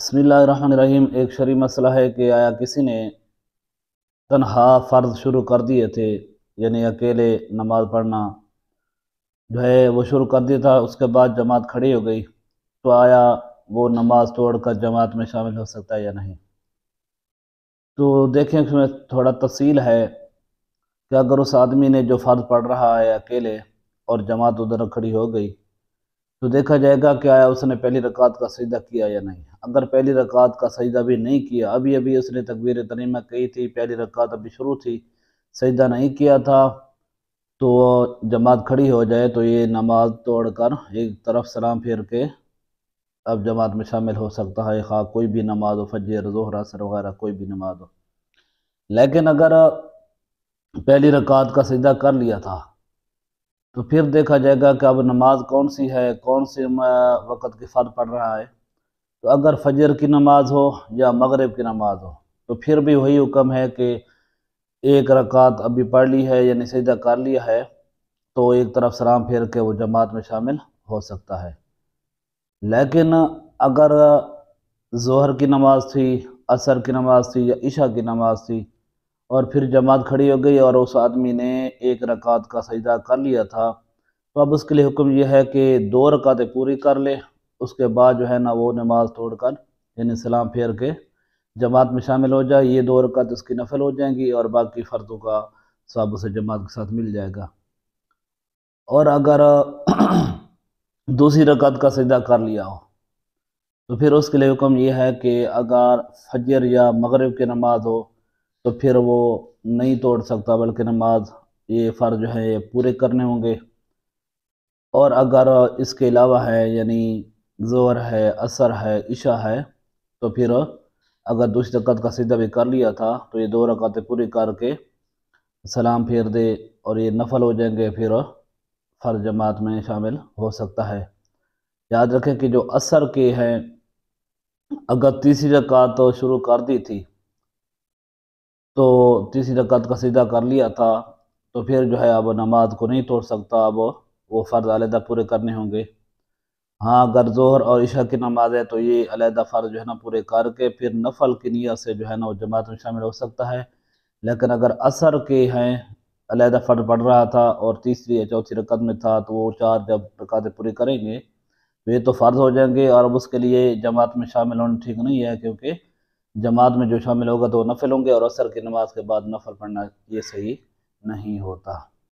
بسم اللہ الرحمن الرحیم۔ ایک شرعی مسئلہ ہے کہ آیا کسی نے تنہا فرض شروع کر دیے تھے، یعنی اکیلے نماز پڑھنا جو ہے وہ شروع کر دیا تھا، اس کے بعد جماعت کھڑی ہو گئی، تو آیا وہ نماز توڑ کر جماعت میں شامل ہو سکتا ہے یا نہیں؟ تو دیکھیں اس میں تھوڑا تفصیل ہے کہ اگر اس آدمی نے جو فرض پڑھ رہا ہے اکیلے اور جماعت ادھر کھڑی ہو گئی تو دیکھا جائے گا کہ آیا اس نے پہلی رکعت کا سجدہ کیا یا نہیں۔ اگر پہلی رکعت کا سجدہ بھی نہیں کیا، ابھی اس نے تکبیر تحریمہ کہی تھی، پہلی رکعت ابھی شروع تھی، سجدہ نہیں کیا تھا، تو جماعت کھڑی ہو جائے تو یہ نماز توڑ کر ایک طرف سلام پھیر کے اب جماعت میں شامل ہو سکتا ہے، خواہ کوئی بھی نماز ہو، فجر، ظہر، عصر وغیرہ کوئی بھی نماز ہو۔ لیکن اگر پہلی رکعت کا سجدہ کر لیا تھا تو پھر دیکھا جائے گا کہ اب نماز کون سی ہے، کون سے وقت کی فرض پڑھ رہا ہے۔ تو اگر فجر کی نماز ہو یا مغرب کی نماز ہو تو پھر بھی وہی حکم ہے کہ ایک رکعت ابھی پڑھ لی ہے یعنی سجدہ کر لیا ہے تو ایک طرف سلام پھیر کے وہ جماعت میں شامل ہو سکتا ہے۔ لیکن اگر ظہر کی نماز تھی، عصر کی نماز تھی یا عشاء کی نماز تھی اور پھر جماعت کھڑی ہو گئی اور اس آدمی نے ایک رکعت کا سجدہ کر لیا تھا تو اب اس کے لیے حکم یہ ہے کہ 2 رکعتیں پوری کر لے، اس کے بعد جو ہے نا وہ نماز توڑ کر یعنی سلام پھیر کے جماعت میں شامل ہو جائے۔ یہ 2 رکعت اس کی نفل ہو جائیں گی اور باقی فرضوں کا ثواب اسے جماعت کے ساتھ مل جائے گا۔ اور اگر دوسری رکعت کا سجدہ کر لیا ہو تو پھر اس کے لیے حکم یہ ہے کہ اگر فجر یا مغرب کی نماز ہو تو پھر وہ نہیں توڑ سکتا، بلکہ نماز یہ فرض جو ہے یہ پورے کرنے ہوں گے۔ اور اگر اس کے علاوہ ہے یعنی ظہر ہے، عصر ہے، عشاء ہے تو پھر اگر دوسری رکعت کا سجدہ بھی کر لیا تھا تو یہ 2 رکعتیں پوری کر کے سلام پھیر دے اور یہ نفل ہو جائیں گے، پھر فرض جماعت میں شامل ہو سکتا ہے۔ یاد رکھیں کہ جو عصر کے ہیں اگر تیسری رکعت شروع کر دی تھی تو تیسری رکعت کا سجدہ کر لیا تھا تو پھر جو ہے اب نماز کو نہیں توڑ سکتا، اب وہ فرض علیحدہ پورے کرنے ہوں گے۔ ہاں اگر ظہر اور عشاء کی نماز ہے تو یہ علیحدہ فرض جو ہے نا پورے کر کے پھر نفل کی نیت سے جو ہے نا وہ جماعت میں شامل ہو سکتا ہے۔ لیکن اگر عصر کے ہیں علیحدہ فرض پڑھ رہا تھا اور تیسری یا چوتھی رکعت میں تھا تو وہ 4 جب رکعتیں پوری کریں گے تو یہ تو فرض ہو جائیں گے، اور اب اس کے لیے جماعت میں شامل ہونا ٹھیک نہیں ہے، کیونکہ جماعت میں جو شامل ہوگا تو وہ نفل ہوں گے اور عصر کی نماز کے بعد نفل پڑھنا یہ صحیح نہیں ہوتا۔